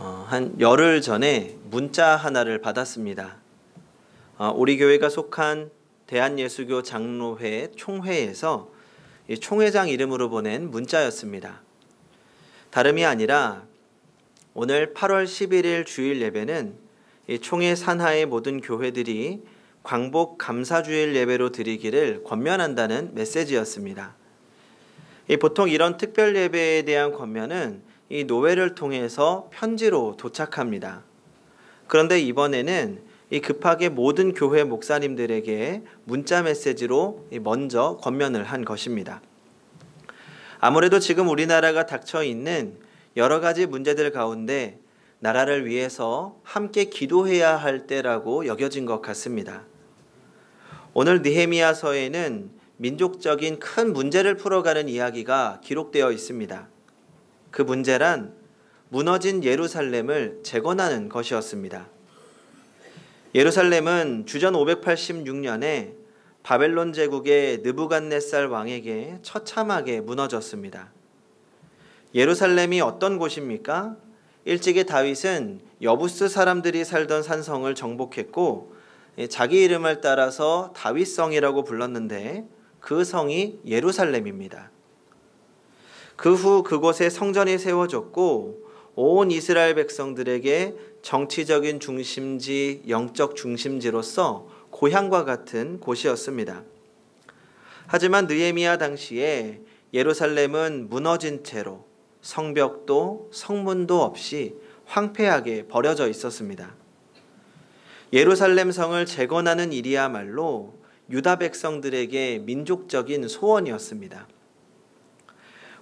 한 열흘 전에 문자 하나를 받았습니다. 우리 교회가 속한 대한예수교 장로회 총회에서 총회장 이름으로 보낸 문자였습니다. 다름이 아니라 오늘 8월 11일 주일 예배는 총회 산하의 모든 교회들이 광복 감사주일 예배로 드리기를 권면한다는 메시지였습니다. 보통 이런 특별 예배에 대한 권면은 이 노회를 통해서 편지로 도착합니다. 그런데 이번에는 급하게 모든 교회 목사님들에게 문자 메시지로 먼저 권면을 한 것입니다. 아무래도 지금 우리나라가 닥쳐 있는 여러 가지 문제들 가운데 나라를 위해서 함께 기도해야 할 때라고 여겨진 것 같습니다. 오늘 느헤미야서에는 민족적인 큰 문제를 풀어가는 이야기가 기록되어 있습니다. 그 문제란 무너진 예루살렘을 재건하는 것이었습니다. 예루살렘은 주전 586년에 바벨론 제국의 느부갓네살 왕에게 처참하게 무너졌습니다. 예루살렘이 어떤 곳입니까? 일찍이 다윗은 여부스 사람들이 살던 산성을 정복했고 자기 이름을 따라서 다윗성이라고 불렀는데 그 성이 예루살렘입니다. 그 후 그곳에 성전이 세워졌고 온 이스라엘 백성들에게 정치적인 중심지, 영적 중심지로서 고향과 같은 곳이었습니다. 하지만 느헤미야 당시에 예루살렘은 무너진 채로 성벽도 성문도 없이 황폐하게 버려져 있었습니다. 예루살렘 성을 재건하는 일이야말로 유다 백성들에게 민족적인 소원이었습니다.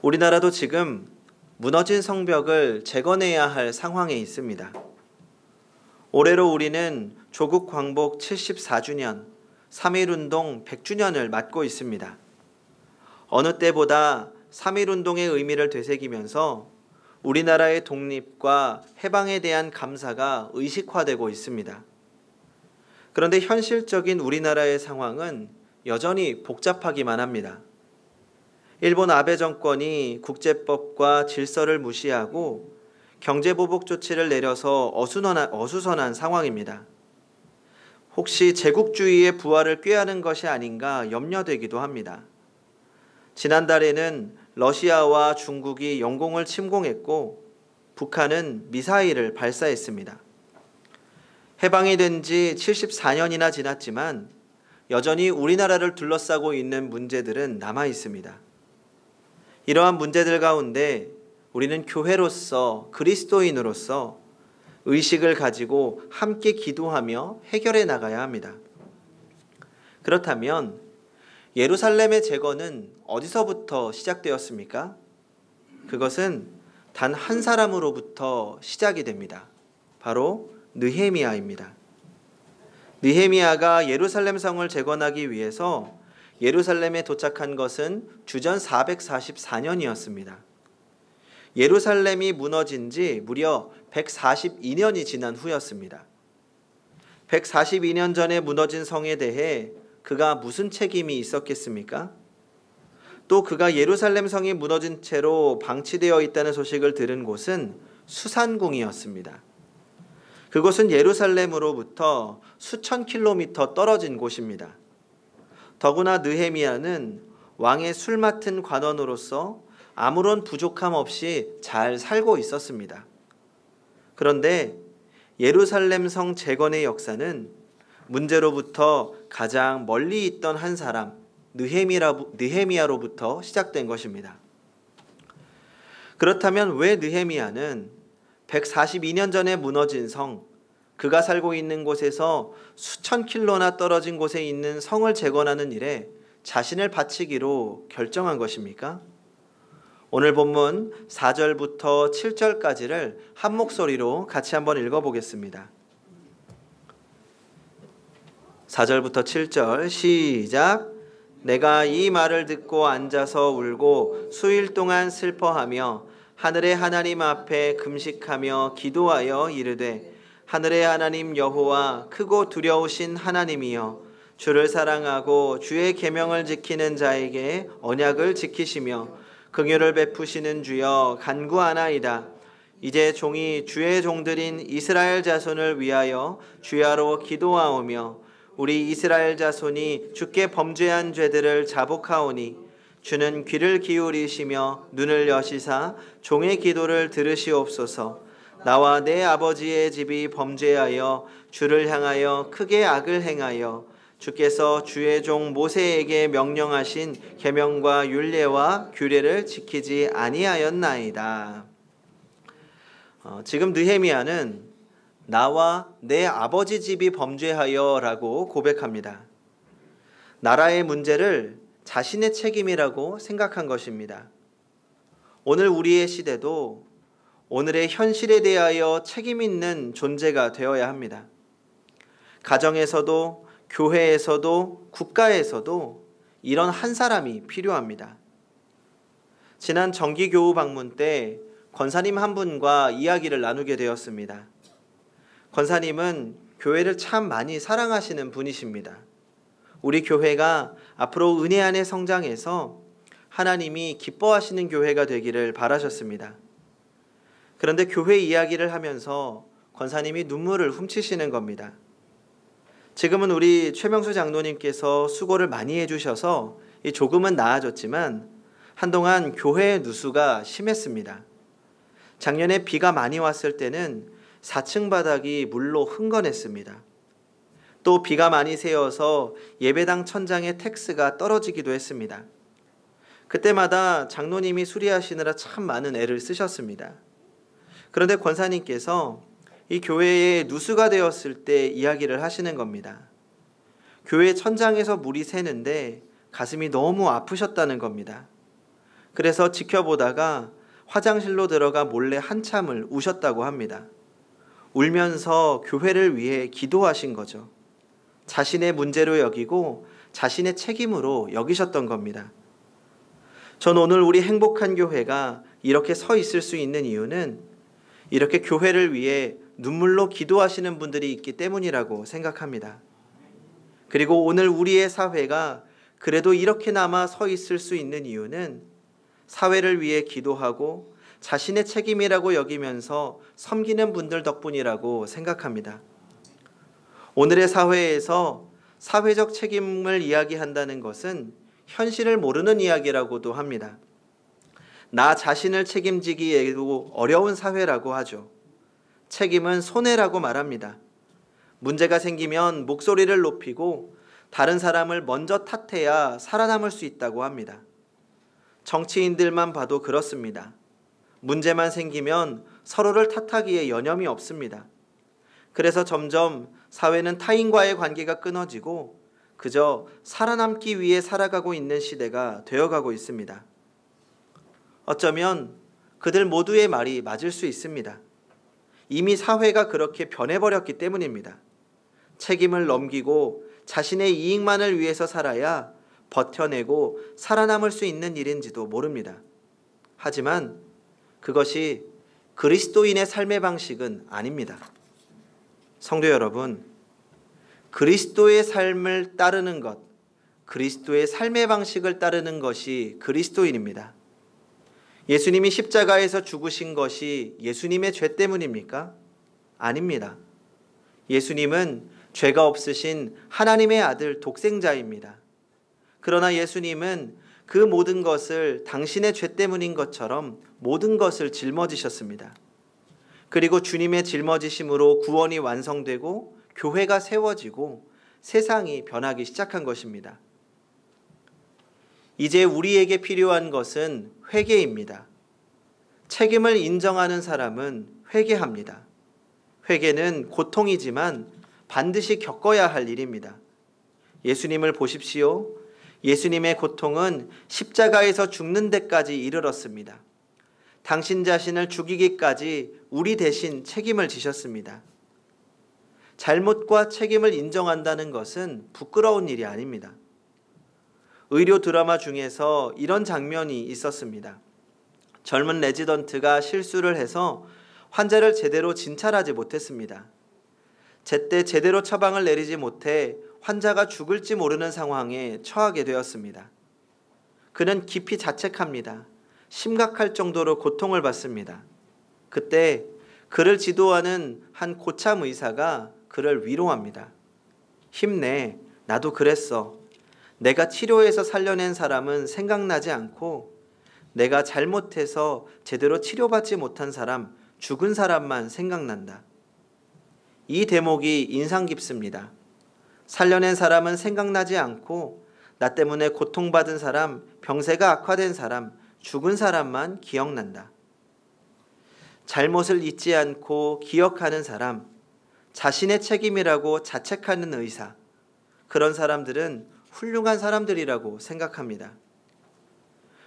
우리나라도 지금 무너진 성벽을 재건해야 할 상황에 있습니다. 올해로 우리는 조국 광복 74주년, 3.1운동 100주년을 맞고 있습니다. 어느 때보다 3.1운동의 의미를 되새기면서 우리나라의 독립과 해방에 대한 감사가 의식화되고 있습니다. 그런데 현실적인 우리나라의 상황은 여전히 복잡하기만 합니다. 일본 아베 정권이 국제법과 질서를 무시하고 경제보복 조치를 내려서 어수선한 상황입니다. 혹시 제국주의의 부활을 꾀하는 것이 아닌가 염려되기도 합니다. 지난달에는 러시아와 중국이 영공을 침공했고 북한은 미사일을 발사했습니다. 해방이 된 지 74년이나 지났지만 여전히 우리나라를 둘러싸고 있는 문제들은 남아 있습니다. 이러한 문제들 가운데 우리는 교회로서 그리스도인으로서 의식을 가지고 함께 기도하며 해결해 나가야 합니다. 그렇다면 예루살렘의 재건은 어디서부터 시작되었습니까? 그것은 단 한 사람으로부터 시작이 됩니다. 바로 느헤미야입니다. 느헤미야가 예루살렘 성을 재건하기 위해서 예루살렘에 도착한 것은 주전 444년이었습니다. 예루살렘이 무너진 지 무려 142년이 지난 후였습니다. 142년 전에 무너진 성에 대해 그가 무슨 책임이 있었겠습니까? 또 그가 예루살렘 성이 무너진 채로 방치되어 있다는 소식을 들은 곳은 수산궁이었습니다. 그곳은 예루살렘으로부터 수천 킬로미터 떨어진 곳입니다. 더구나 느헤미야는 왕의 술 맡은 관원으로서 아무런 부족함 없이 잘 살고 있었습니다. 그런데 예루살렘 성 재건의 역사는 문제로부터 가장 멀리 있던 한 사람, 느헤미야로부터 시작된 것입니다. 그렇다면 왜 느헤미야는 142년 전에 무너진 성, 그가 살고 있는 곳에서 수천 킬로나 떨어진 곳에 있는 성을 재건하는 일에 자신을 바치기로 결정한 것입니까? 오늘 본문 4절부터 7절까지를 한 목소리로 같이 한번 읽어보겠습니다. 4절부터 7절 시작. 내가 이 말을 듣고 앉아서 울고 수일 동안 슬퍼하며 하늘의 하나님 앞에 금식하며 기도하여 이르되 하늘의 하나님 여호와 크고 두려우신 하나님이여 주를 사랑하고 주의 계명을 지키는 자에게 언약을 지키시며 긍휼을 베푸시는 주여 간구하나이다. 이제 종이 주의 종들인 이스라엘 자손을 위하여 주야로 기도하오며 우리 이스라엘 자손이 주께 범죄한 죄들을 자복하오니 주는 귀를 기울이시며 눈을 여시사 종의 기도를 들으시옵소서. 나와 내 아버지의 집이 범죄하여 주를 향하여 크게 악을 행하여 주께서 주의 종 모세에게 명령하신 계명과 율례와 규례를 지키지 아니하였나이다. 지금 느헤미야는 나와 내 아버지 집이 범죄하여 라고 고백합니다. 나라의 문제를 자신의 책임이라고 생각한 것입니다. 오늘 우리의 시대도 오늘의 현실에 대하여 책임 있는 존재가 되어야 합니다. 가정에서도 교회에서도 국가에서도 이런 한 사람이 필요합니다. 지난 정기교우 방문 때 권사님 한 분과 이야기를 나누게 되었습니다. 권사님은 교회를 참 많이 사랑하시는 분이십니다. 우리 교회가 앞으로 은혜 안에 성장해서 하나님이 기뻐하시는 교회가 되기를 바라셨습니다. 그런데 교회 이야기를 하면서 권사님이 눈물을 훔치시는 겁니다. 지금은 우리 최명수 장로님께서 수고를 많이 해주셔서 조금은 나아졌지만 한동안 교회의 누수가 심했습니다. 작년에 비가 많이 왔을 때는 4층 바닥이 물로 흥건했습니다. 또 비가 많이 새어서 예배당 천장에 텍스가 떨어지기도 했습니다. 그때마다 장로님이 수리하시느라 참 많은 애를 쓰셨습니다. 그런데 권사님께서 이 교회에 누수가 되었을 때 이야기를 하시는 겁니다. 교회 천장에서 물이 새는데 가슴이 너무 아프셨다는 겁니다. 그래서 지켜보다가 화장실로 들어가 몰래 한참을 우셨다고 합니다. 울면서 교회를 위해 기도하신 거죠. 자신의 문제로 여기고 자신의 책임으로 여기셨던 겁니다. 전 오늘 우리 행복한 교회가 이렇게 서 있을 수 있는 이유는 이렇게 교회를 위해 눈물로 기도하시는 분들이 있기 때문이라고 생각합니다. 그리고 오늘 우리의 사회가 그래도 이렇게나마 서 있을 수 있는 이유는 사회를 위해 기도하고 자신의 책임이라고 여기면서 섬기는 분들 덕분이라고 생각합니다. 오늘의 사회에서 사회적 책임을 이야기한다는 것은 현실을 모르는 이야기라고도 합니다. 나 자신을 책임지기에도 어려운 사회라고 하죠. 책임은 손해라고 말합니다. 문제가 생기면 목소리를 높이고 다른 사람을 먼저 탓해야 살아남을 수 있다고 합니다. 정치인들만 봐도 그렇습니다. 문제만 생기면 서로를 탓하기에 여념이 없습니다. 그래서 점점 사회는 타인과의 관계가 끊어지고 그저 살아남기 위해 살아가고 있는 시대가 되어가고 있습니다. 어쩌면 그들 모두의 말이 맞을 수 있습니다. 이미 사회가 그렇게 변해버렸기 때문입니다. 책임을 넘기고 자신의 이익만을 위해서 살아야 버텨내고 살아남을 수 있는 일인지도 모릅니다. 하지만 그것이 그리스도인의 삶의 방식은 아닙니다. 성도 여러분, 그리스도의 삶을 따르는 것, 그리스도의 삶의 방식을 따르는 것이 그리스도인입니다. 예수님이 십자가에서 죽으신 것이 예수님의 죄 때문입니까? 아닙니다. 예수님은 죄가 없으신 하나님의 아들 독생자입니다. 그러나 예수님은 그 모든 것을 당신의 죄 때문인 것처럼 모든 것을 짊어지셨습니다. 그리고 주님의 짊어지심으로 구원이 완성되고 교회가 세워지고 세상이 변하기 시작한 것입니다. 이제 우리에게 필요한 것은 회개입니다. 책임을 인정하는 사람은 회개합니다. 회개는 고통이지만 반드시 겪어야 할 일입니다. 예수님을 보십시오. 예수님의 고통은 십자가에서 죽는 데까지 이르렀습니다. 당신 자신을 죽이기까지 우리 대신 책임을 지셨습니다. 잘못과 책임을 인정한다는 것은 부끄러운 일이 아닙니다. 의료 드라마 중에서 이런 장면이 있었습니다. 젊은 레지던트가 실수를 해서 환자를 제대로 진찰하지 못했습니다. 제때 제대로 처방을 내리지 못해 환자가 죽을지 모르는 상황에 처하게 되었습니다. 그는 깊이 자책합니다. 심각할 정도로 고통을 받습니다. 그때 그를 지도하는 한 고참 의사가 그를 위로합니다. 힘내, 나도 그랬어. 내가 치료해서 살려낸 사람은 생각나지 않고 내가 잘못해서 제대로 치료받지 못한 사람, 죽은 사람만 생각난다. 이 대목이 인상 깊습니다. 살려낸 사람은 생각나지 않고 나 때문에 고통받은 사람, 병세가 악화된 사람, 죽은 사람만 기억난다. 잘못을 잊지 않고 기억하는 사람, 자신의 책임이라고 자책하는 의사, 그런 사람들은 훌륭한 사람들이라고 생각합니다.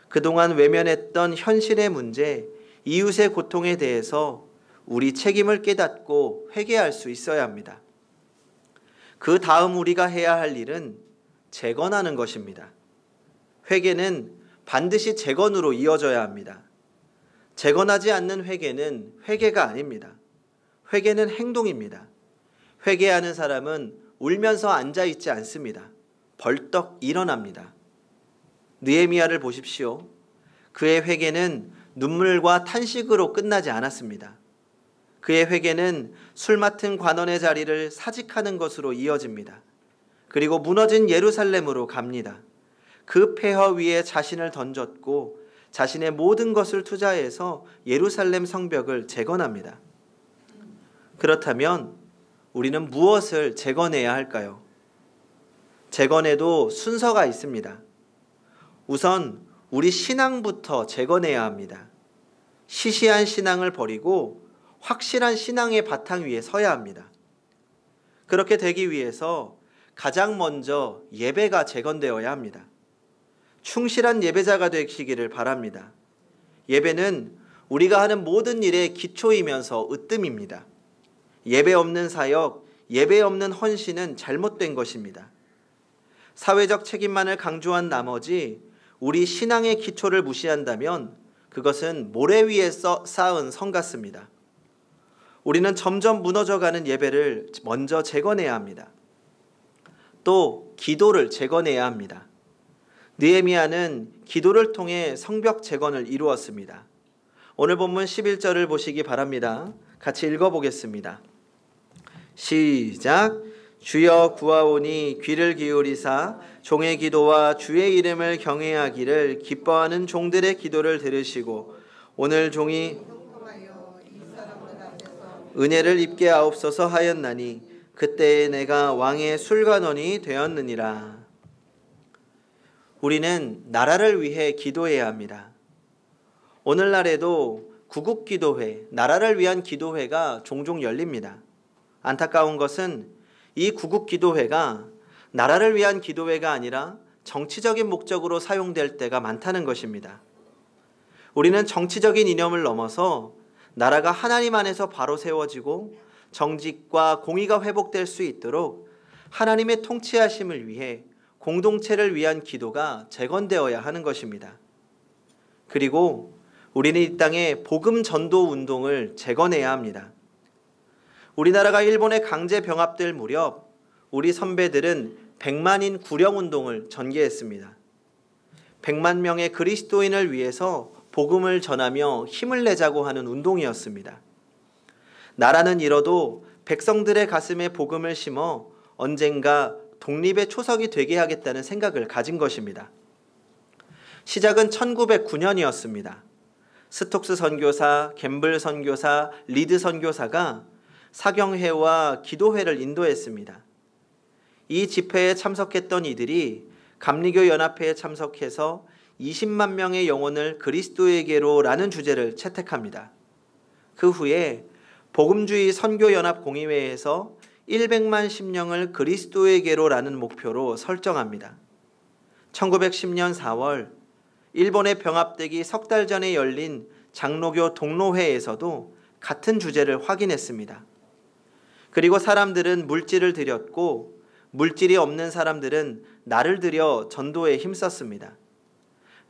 그동안 외면했던 현실의 문제, 이웃의 고통에 대해서 우리 책임을 깨닫고 회개할 수 있어야 합니다. 그 다음 우리가 해야 할 일은 재건하는 것입니다. 회개는 반드시 재건으로 이어져야 합니다. 재건하지 않는 회개는 회개가 아닙니다. 회개는 행동입니다. 회개하는 사람은 울면서 앉아있지 않습니다. 벌떡 일어납니다. 느헤미야를 보십시오. 그의 회개는 눈물과 탄식으로 끝나지 않았습니다. 그의 회개는 술 맡은 관원의 자리를 사직하는 것으로 이어집니다. 그리고 무너진 예루살렘으로 갑니다. 그 폐허 위에 자신을 던졌고 자신의 모든 것을 투자해서 예루살렘 성벽을 재건합니다. 그렇다면 우리는 무엇을 재건해야 할까요? 재건에도 순서가 있습니다. 우선 우리 신앙부터 재건해야 합니다. 시시한 신앙을 버리고 확실한 신앙의 바탕 위에 서야 합니다. 그렇게 되기 위해서 가장 먼저 예배가 재건되어야 합니다. 충실한 예배자가 되시기를 바랍니다. 예배는 우리가 하는 모든 일의 기초이면서 으뜸입니다. 예배 없는 사역, 예배 없는 헌신은 잘못된 것입니다. 사회적 책임만을 강조한 나머지 우리 신앙의 기초를 무시한다면 그것은 모래 위에 쌓은 성 같습니다. 우리는 점점 무너져가는 예배를 먼저 재건해야 합니다. 또 기도를 재건해야 합니다. 느헤미야는 기도를 통해 성벽 재건을 이루었습니다. 오늘 본문 11절을 보시기 바랍니다. 같이 읽어보겠습니다. 시작. 주여 구하오니 귀를 기울이사 종의 기도와 주의 이름을 경외하기를 기뻐하는 종들의 기도를 들으시고 오늘 종이 은혜를 입게 하옵소서 하였나니 그때에 내가 왕의 술관원이 되었느니라. 우리는 나라를 위해 기도해야 합니다. 오늘날에도 구국기도회, 나라를 위한 기도회가 종종 열립니다. 안타까운 것은 이 구국기도회가 나라를 위한 기도회가 아니라 정치적인 목적으로 사용될 때가 많다는 것입니다. 우리는 정치적인 이념을 넘어서 나라가 하나님 안에서 바로 세워지고 정직과 공의가 회복될 수 있도록 하나님의 통치하심을 위해 공동체를 위한 기도가 재건되어야 하는 것입니다. 그리고 우리는 이 땅에 복음 전도 운동을 재건해야 합니다. 우리나라가 일본에 강제 병합될 무렵 우리 선배들은 100만인 구령운동을 전개했습니다. 100만 명의 그리스도인을 위해서 복음을 전하며 힘을 내자고 하는 운동이었습니다. 나라는 잃어도 백성들의 가슴에 복음을 심어 언젠가 독립의 초석이 되게 하겠다는 생각을 가진 것입니다. 시작은 1909년이었습니다. 스톡스 선교사, 캠블 선교사, 리드 선교사가 사경회와 기도회를 인도했습니다. 이 집회에 참석했던 이들이 감리교 연합회에 참석해서 20만 명의 영혼을 그리스도에게로 라는 주제를 채택합니다. 그 후에 복음주의 선교연합공의회에서 100만 심령을 그리스도에게로 라는 목표로 설정합니다. 1910년 4월 일본의 병합되기 석 달 전에 열린 장로교 동로회에서도 같은 주제를 확인했습니다. 그리고 사람들은 물질을 드렸고 물질이 없는 사람들은 날을 들여 전도에 힘썼습니다.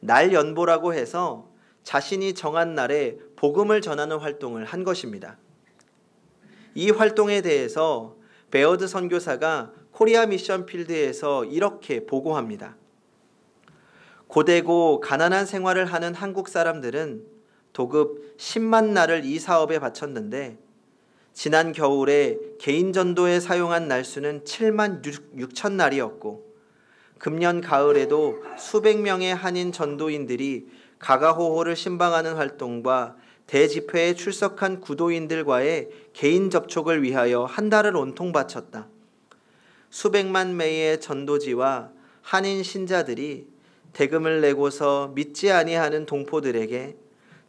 날 연보라고 해서 자신이 정한 날에 복음을 전하는 활동을 한 것입니다. 이 활동에 대해서 베어드 선교사가 코리아 미션 필드에서 이렇게 보고합니다. 고되고 가난한 생활을 하는 한국 사람들은 도급 10만 날을 이 사업에 바쳤는데 지난 겨울에 개인 전도에 사용한 날수는 7만 6천 날이었고 금년 가을에도 수백 명의 한인 전도인들이 가가호호를 신방하는 활동과 대집회에 출석한 구도인들과의 개인 접촉을 위하여 한 달을 온통 바쳤다. 수백만 매의 전도지와 한인 신자들이 대금을 내고서 믿지 아니하는 동포들에게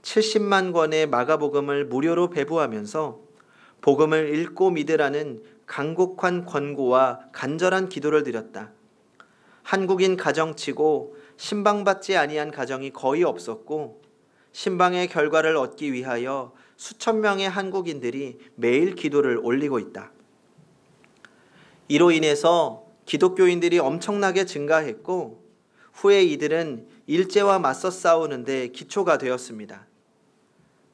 70만 권의 마가복음을 무료로 배부하면서 복음을 읽고 믿으라는 간곡한 권고와 간절한 기도를 드렸다. 한국인 가정치고 신방받지 아니한 가정이 거의 없었고 신방의 결과를 얻기 위하여 수천 명의 한국인들이 매일 기도를 올리고 있다. 이로 인해서 기독교인들이 엄청나게 증가했고 후에 이들은 일제와 맞서 싸우는데 기초가 되었습니다.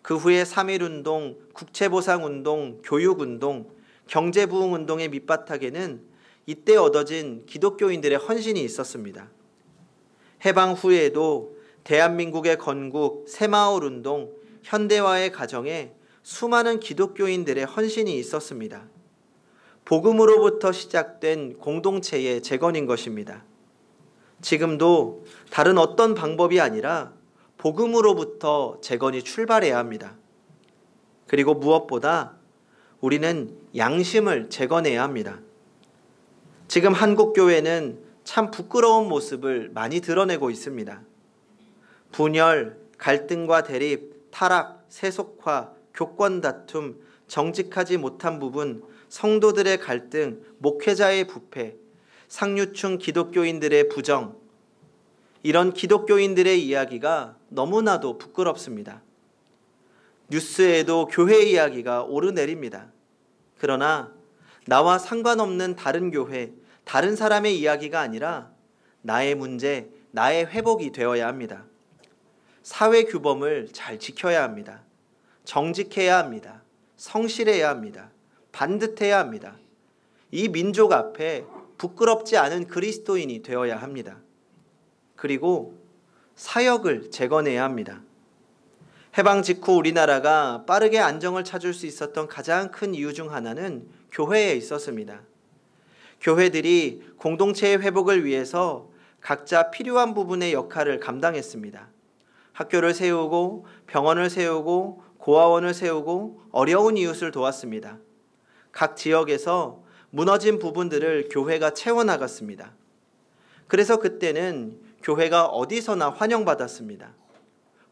그 후에 3.1운동, 국채보상운동, 교육운동, 경제부흥운동의 밑바탕에는 이때 얻어진 기독교인들의 헌신이 있었습니다. 해방 후에도 대한민국의 건국, 새마을운동, 현대화의 과정에 수많은 기독교인들의 헌신이 있었습니다. 복음으로부터 시작된 공동체의 재건인 것입니다. 지금도 다른 어떤 방법이 아니라 복음으로부터 재건이 출발해야 합니다. 그리고 무엇보다 우리는 양심을 재건해야 합니다. 지금 한국 교회는 참 부끄러운 모습을 많이 드러내고 있습니다. 분열, 갈등과 대립, 타락, 세속화, 교권 다툼, 정직하지 못한 부분, 성도들의 갈등, 목회자의 부패, 상류층 기독교인들의 부정, 이런 기독교인들의 이야기가 너무나도 부끄럽습니다. 뉴스에도 교회 이야기가 오르내립니다. 그러나 나와 상관없는 다른 교회, 다른 사람의 이야기가 아니라 나의 문제, 나의 회복이 되어야 합니다. 사회 규범을 잘 지켜야 합니다. 정직해야 합니다. 성실해야 합니다. 반듯해야 합니다. 이 민족 앞에 부끄럽지 않은 그리스도인이 되어야 합니다. 그리고 사역을 재건해야 합니다. 해방 직후 우리나라가 빠르게 안정을 찾을 수 있었던 가장 큰 이유 중 하나는 교회에 있었습니다. 교회들이 공동체의 회복을 위해서 각자 필요한 부분의 역할을 감당했습니다. 학교를 세우고 병원을 세우고 고아원을 세우고 어려운 이웃을 도왔습니다. 각 지역에서 무너진 부분들을 교회가 채워나갔습니다. 그래서 그때는 교회가 어디서나 환영받았습니다.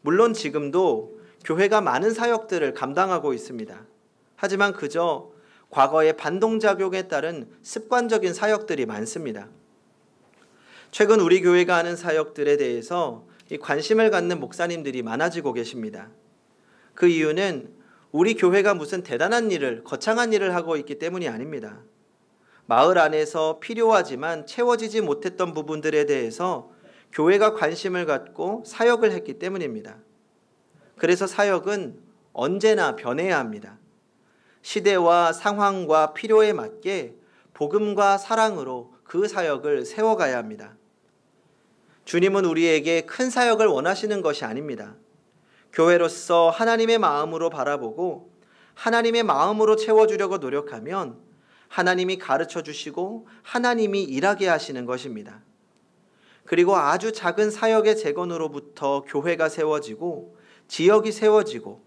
물론 지금도 교회가 많은 사역들을 감당하고 있습니다. 하지만 그저 과거의 반동작용에 따른 습관적인 사역들이 많습니다. 최근 우리 교회가 하는 사역들에 대해서 관심을 갖는 목사님들이 많아지고 계십니다. 그 이유는 우리 교회가 무슨 대단한 일을, 거창한 일을 하고 있기 때문이 아닙니다. 마을 안에서 필요하지만 채워지지 못했던 부분들에 대해서 교회가 관심을 갖고 사역을 했기 때문입니다. 그래서 사역은 언제나 변해야 합니다. 시대와 상황과 필요에 맞게 복음과 사랑으로 그 사역을 세워가야 합니다. 주님은 우리에게 큰 사역을 원하시는 것이 아닙니다. 교회로서 하나님의 마음으로 바라보고 하나님의 마음으로 채워주려고 노력하면 하나님이 가르쳐 주시고 하나님이 일하게 하시는 것입니다. 그리고 아주 작은 사역의 재건으로부터 교회가 세워지고 지역이 세워지고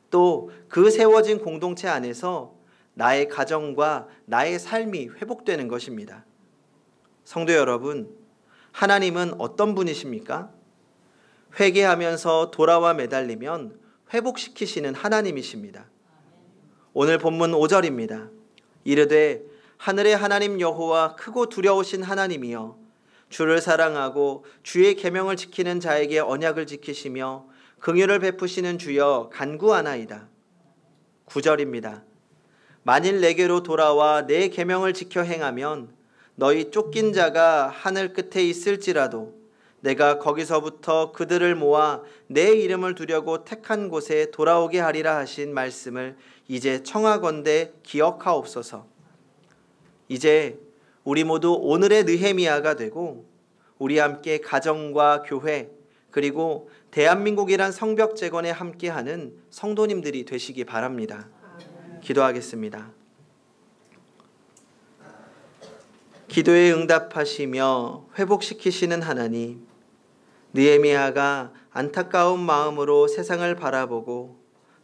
또 그 세워진 공동체 안에서 나의 가정과 나의 삶이 회복되는 것입니다. 성도 여러분, 하나님은 어떤 분이십니까? 회개하면서 돌아와 매달리면 회복시키시는 하나님이십니다. 오늘 본문 5절입니다. 이르되 하늘의 하나님 여호와 크고 두려우신 하나님이여 주를 사랑하고 주의 계명을 지키는 자에게 언약을 지키시며 긍휼을 베푸시는 주여 간구하나이다. 9절입니다. 만일 내게로 돌아와 내 계명을 지켜 행하면 너희 쫓긴 자가 하늘 끝에 있을지라도 내가 거기서부터 그들을 모아 내 이름을 두려고 택한 곳에 돌아오게 하리라 하신 말씀을 이제 청하건대 기억하옵소서. 이제 우리 모두 오늘의 느헤미야가 되고 우리 함께 가정과 교회 그리고 대한민국이란 성벽 재건에 함께하는 성도님들이 되시기 바랍니다. 기도하겠습니다. 기도에 응답하시며 회복시키시는 하나님, 느헤미야가 안타까운 마음으로 세상을 바라보고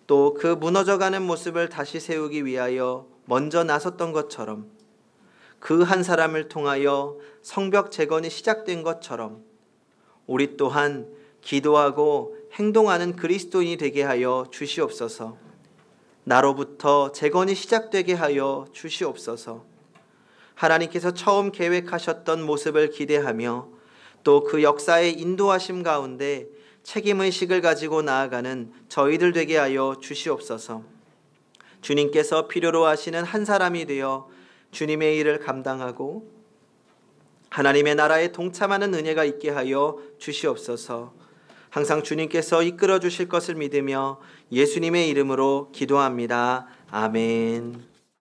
또 그 무너져가는 모습을 다시 세우기 위하여 먼저 나섰던 것처럼, 그 한 사람을 통하여 성벽 재건이 시작된 것처럼 우리 또한 기도하고 행동하는 그리스도인이 되게 하여 주시옵소서. 나로부터 재건이 시작되게 하여 주시옵소서. 하나님께서 처음 계획하셨던 모습을 기대하며 또 그 역사의 인도하심 가운데 책임의식을 가지고 나아가는 저희들 되게 하여 주시옵소서. 주님께서 필요로 하시는 한 사람이 되어 주님의 일을 감당하고 하나님의 나라에 동참하는 은혜가 있게 하여 주시옵소서. 항상 주님께서 이끌어 주실 것을 믿으며 예수님의 이름으로 기도합니다. 아멘.